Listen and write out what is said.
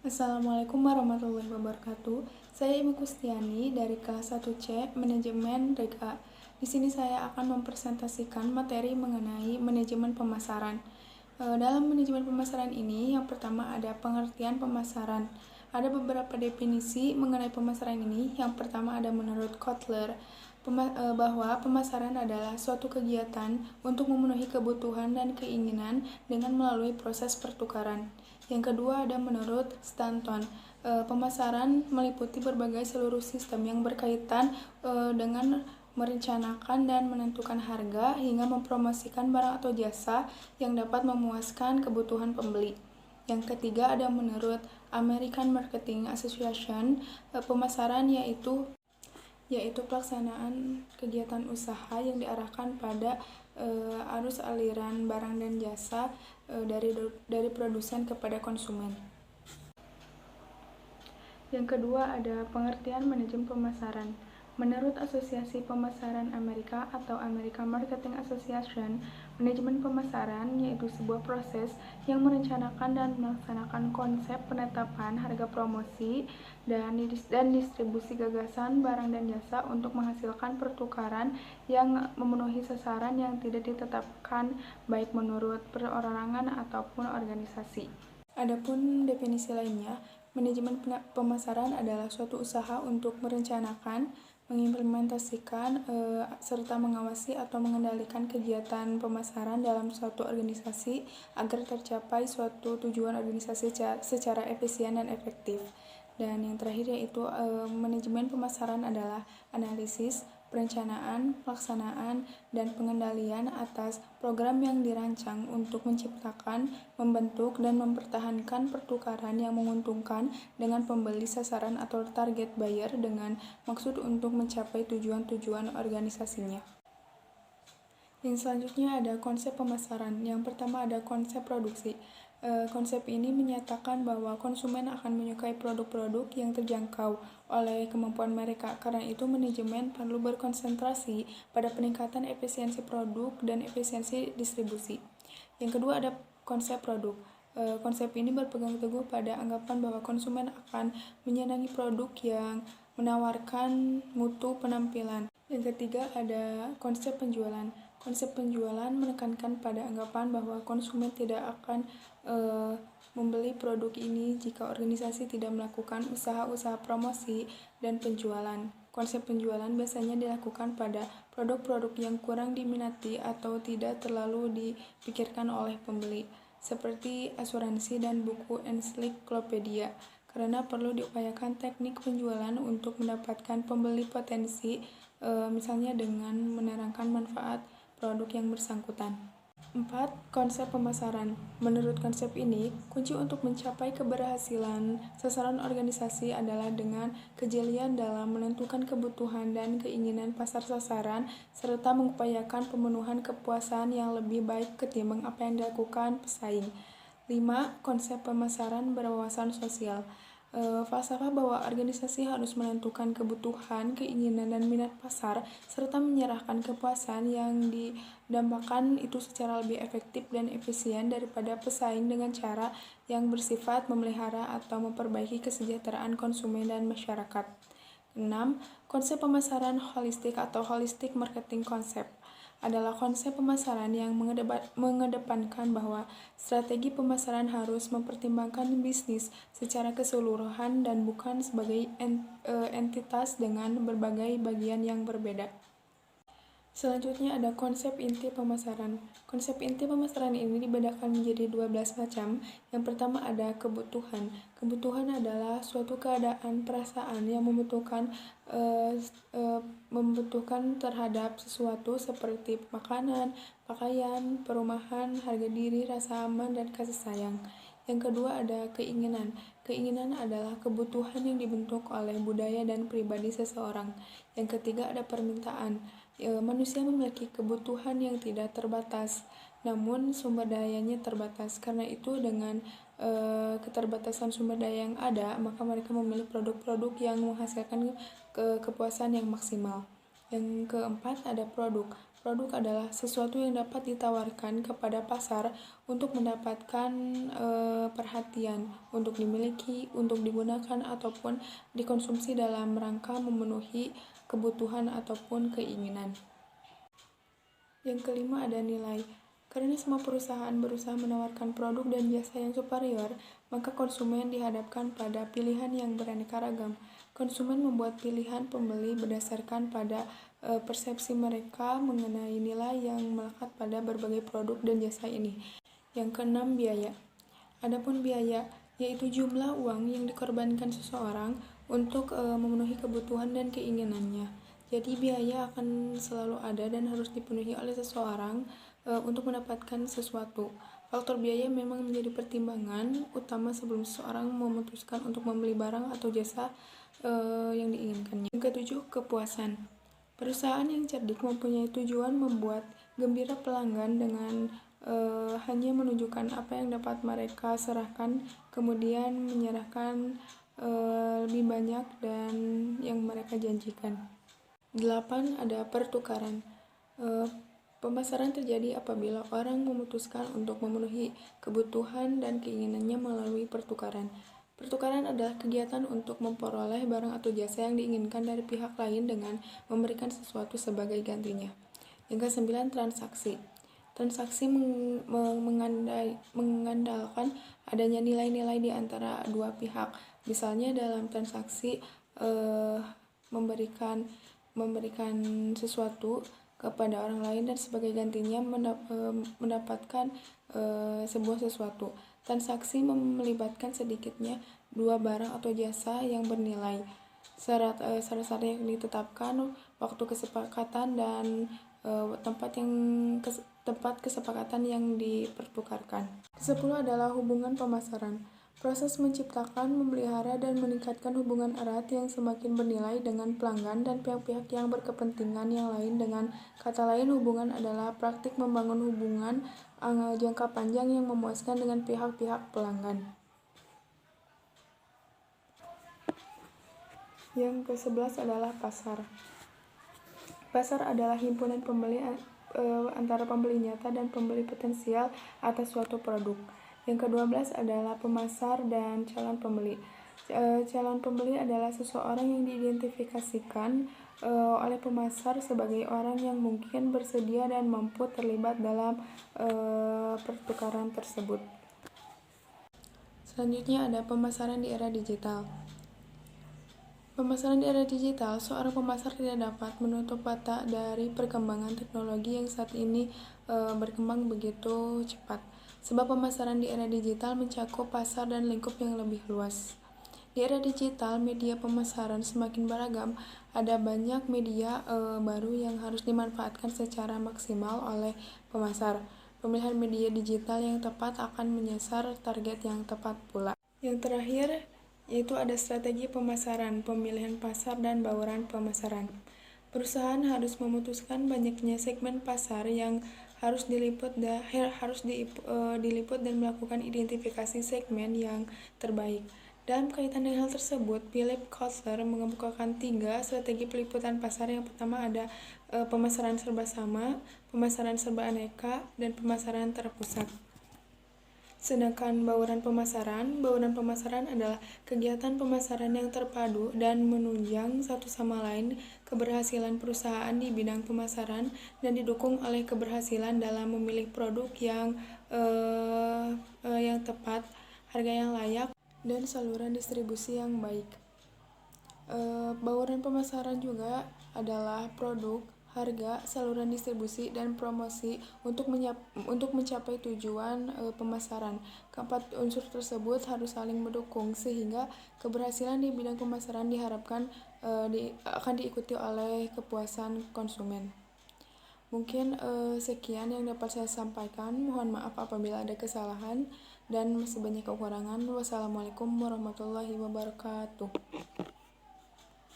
Assalamualaikum warahmatullahi wabarakatuh. Saya Ibu Kustiani dari kelas 1C Manajemen Rega. Di sini saya akan mempresentasikan materi mengenai manajemen pemasaran. Dalam manajemen pemasaran ini, yang pertama ada pengertian pemasaran. Ada beberapa definisi mengenai pemasaran ini. Yang pertama ada menurut Kotler, bahwa pemasaran adalah suatu kegiatan untuk memenuhi kebutuhan dan keinginan dengan melalui proses pertukaran. Yang kedua ada menurut Stanton, pemasaran meliputi berbagai seluruh sistem yang berkaitan dengan merencanakan dan menentukan harga hingga mempromosikan barang atau jasa yang dapat memuaskan kebutuhan pembeli. Yang ketiga ada menurut American Marketing Association, pemasaran yaitu pelaksanaan kegiatan usaha yang diarahkan pada arus aliran barang dan jasa dari produsen kepada konsumen. Yang kedua ada pengertian manajemen pemasaran. Menurut Asosiasi Pemasaran Amerika atau American Marketing Association, manajemen pemasaran yaitu sebuah proses yang merencanakan dan melaksanakan konsep penetapan harga promosi dan distribusi gagasan barang dan jasa untuk menghasilkan pertukaran yang memenuhi sasaran yang tidak ditetapkan baik menurut perorangan ataupun organisasi. Adapun definisi lainnya, manajemen pemasaran adalah suatu usaha untuk merencanakan, mengimplementasikan, serta mengawasi atau mengendalikan kegiatan pemasaran dalam suatu organisasi agar tercapai suatu tujuan organisasi secara efisien dan efektif. Dan yang terakhir yaitu manajemen pemasaran adalah analisis, perencanaan, pelaksanaan, dan pengendalian atas program yang dirancang untuk menciptakan, membentuk, dan mempertahankan pertukaran yang menguntungkan dengan pembeli sasaran atau target buyer dengan maksud untuk mencapai tujuan-tujuan organisasinya. Yang selanjutnya ada konsep pemasaran. Yang pertama ada konsep produksi. Konsep ini menyatakan bahwa konsumen akan menyukai produk-produk yang terjangkau oleh kemampuan mereka. Karena itu, manajemen perlu berkonsentrasi pada peningkatan efisiensi produk dan efisiensi distribusi. Yang kedua ada konsep produk. Konsep ini berpegang teguh pada anggapan bahwa konsumen akan menyenangi produk yang menawarkan mutu penampilan. Yang ketiga ada konsep penjualan. Konsep penjualan menekankan pada anggapan bahwa konsumen tidak akan membeli produk ini jika organisasi tidak melakukan usaha-usaha promosi dan penjualan. Konsep penjualan biasanya dilakukan pada produk-produk yang kurang diminati atau tidak terlalu dipikirkan oleh pembeli, seperti asuransi dan buku ensiklopedia, karena perlu diupayakan teknik penjualan untuk mendapatkan pembeli potensi, misalnya dengan menerangkan manfaat produk yang bersangkutan. 4. Konsep pemasaran. Menurut konsep ini, kunci untuk mencapai keberhasilan sasaran organisasi adalah dengan kejelian dalam menentukan kebutuhan dan keinginan pasar sasaran serta mengupayakan pemenuhan kepuasan yang lebih baik ketimbang apa yang dilakukan pesaing. 5. Konsep pemasaran berwawasan sosial. Falsafah bahwa organisasi harus menentukan kebutuhan, keinginan, dan minat pasar, serta menyerahkan kepuasan yang didambakan itu secara lebih efektif dan efisien daripada pesaing dengan cara yang bersifat memelihara atau memperbaiki kesejahteraan konsumen dan masyarakat. 6. Konsep pemasaran holistik atau holistic marketing concept adalah konsep pemasaran yang mengedepankan bahwa strategi pemasaran harus mempertimbangkan bisnis secara keseluruhan dan bukan sebagai entitas dengan berbagai bagian yang berbeda. Selanjutnya ada konsep inti pemasaran. Konsep inti pemasaran ini dibedakan menjadi 12 macam. Yang pertama ada kebutuhan. Kebutuhan adalah suatu keadaan perasaan yang membutuhkan terhadap sesuatu seperti makanan, pakaian, perumahan, harga diri, rasa aman, dan kasih sayang. Yang kedua ada keinginan. Keinginan adalah kebutuhan yang dibentuk oleh budaya dan pribadi seseorang. Yang ketiga ada permintaan. Manusia memiliki kebutuhan yang tidak terbatas, namun sumber dayanya terbatas. Karena itu dengan keterbatasan sumber daya yang ada, maka mereka memilih produk-produk yang menghasilkan kepuasan yang maksimal. Yang keempat ada produk. Produk adalah sesuatu yang dapat ditawarkan kepada pasar untuk mendapatkan perhatian, untuk dimiliki, untuk digunakan, ataupun dikonsumsi dalam rangka memenuhi kebutuhan ataupun keinginan. Yang kelima ada nilai. Karena semua perusahaan berusaha menawarkan produk dan jasa yang superior, maka konsumen dihadapkan pada pilihan yang beraneka ragam. Konsumen membuat pilihan pembeli berdasarkan pada persepsi mereka mengenai nilai yang melekat pada berbagai produk dan jasa ini. Yang keenam, biaya. Adapun biaya, yaitu jumlah uang yang dikorbankan seseorang untuk memenuhi kebutuhan dan keinginannya. Jadi biaya akan selalu ada dan harus dipenuhi oleh seseorang untuk mendapatkan sesuatu. Faktor biaya memang menjadi pertimbangan utama sebelum seseorang memutuskan untuk membeli barang atau jasa yang diinginkannya. Yang ketujuh, kepuasan. Perusahaan yang cerdik mempunyai tujuan membuat gembira pelanggan dengan hanya menunjukkan apa yang dapat mereka serahkan, kemudian menyerahkan lebih banyak dan yang mereka janjikan. 8. Ada pertukaran. Pemasaran terjadi apabila orang memutuskan untuk memenuhi kebutuhan dan keinginannya melalui pertukaran. Pertukaran adalah kegiatan untuk memperoleh barang atau jasa yang diinginkan dari pihak lain dengan memberikan sesuatu sebagai gantinya. Yang ke-9, transaksi. Transaksi mengandalkan adanya nilai-nilai di antara dua pihak. Misalnya dalam transaksi memberikan sesuatu kepada orang lain dan sebagai gantinya mendapatkan sebuah sesuatu. Transaksi melibatkan sedikitnya dua barang atau jasa yang bernilai. Syarat-syarat yang ditetapkan, waktu kesepakatan, dan tempat kesepakatan yang dipertukarkan. Ke-10 adalah hubungan pemasaran. Proses menciptakan, memelihara, dan meningkatkan hubungan erat yang semakin bernilai dengan pelanggan dan pihak-pihak yang berkepentingan yang lain. Dengan kata lain, hubungan adalah praktik membangun hubungan jangka panjang yang memuaskan dengan pihak-pihak pelanggan. Yang ke-11 adalah pasar. Pasar adalah himpunan pembeli antara pembeli nyata dan pembeli potensial atas suatu produk. Yang ke-12 adalah pemasar dan calon pembeli. Calon pembeli adalah seseorang yang diidentifikasikan oleh pemasar sebagai orang yang mungkin bersedia dan mampu terlibat dalam pertukaran tersebut. Selanjutnya ada pemasaran di era digital. Pemasaran di era digital, seorang pemasar tidak dapat menutup mata dari perkembangan teknologi yang saat ini berkembang begitu cepat. Sebab pemasaran di era digital mencakup pasar dan lingkup yang lebih luas. Di era digital, media pemasaran semakin beragam. Ada banyak media baru yang harus dimanfaatkan secara maksimal oleh pemasar. Pemilihan media digital yang tepat akan menyasar target yang tepat pula. Yang terakhir, yaitu ada strategi pemasaran, pemilihan pasar, dan bauran pemasaran. Perusahaan harus memutuskan banyaknya segmen pasar yang harus diliput dan melakukan identifikasi segmen yang terbaik. Dalam kaitan dengan hal tersebut, Philip Kotler mengemukakan 3 strategi peliputan pasar. Yang pertama ada pemasaran serba sama, pemasaran serba aneka, dan pemasaran terpusat. Sedangkan bauran pemasaran adalah kegiatan pemasaran yang terpadu dan menunjang satu sama lain. Keberhasilan perusahaan di bidang pemasaran dan didukung oleh keberhasilan dalam memilih produk yang tepat, harga yang layak, dan saluran distribusi yang baik. Bauran pemasaran juga adalah produk, harga, saluran distribusi, dan promosi untuk mencapai tujuan pemasaran. Keempat unsur tersebut harus saling mendukung sehingga keberhasilan di bidang pemasaran diharapkan akan diikuti oleh kepuasan konsumen. Mungkin sekian yang dapat saya sampaikan. Mohon maaf apabila ada kesalahan dan masih banyak kekurangan. Wassalamualaikum warahmatullahi wabarakatuh.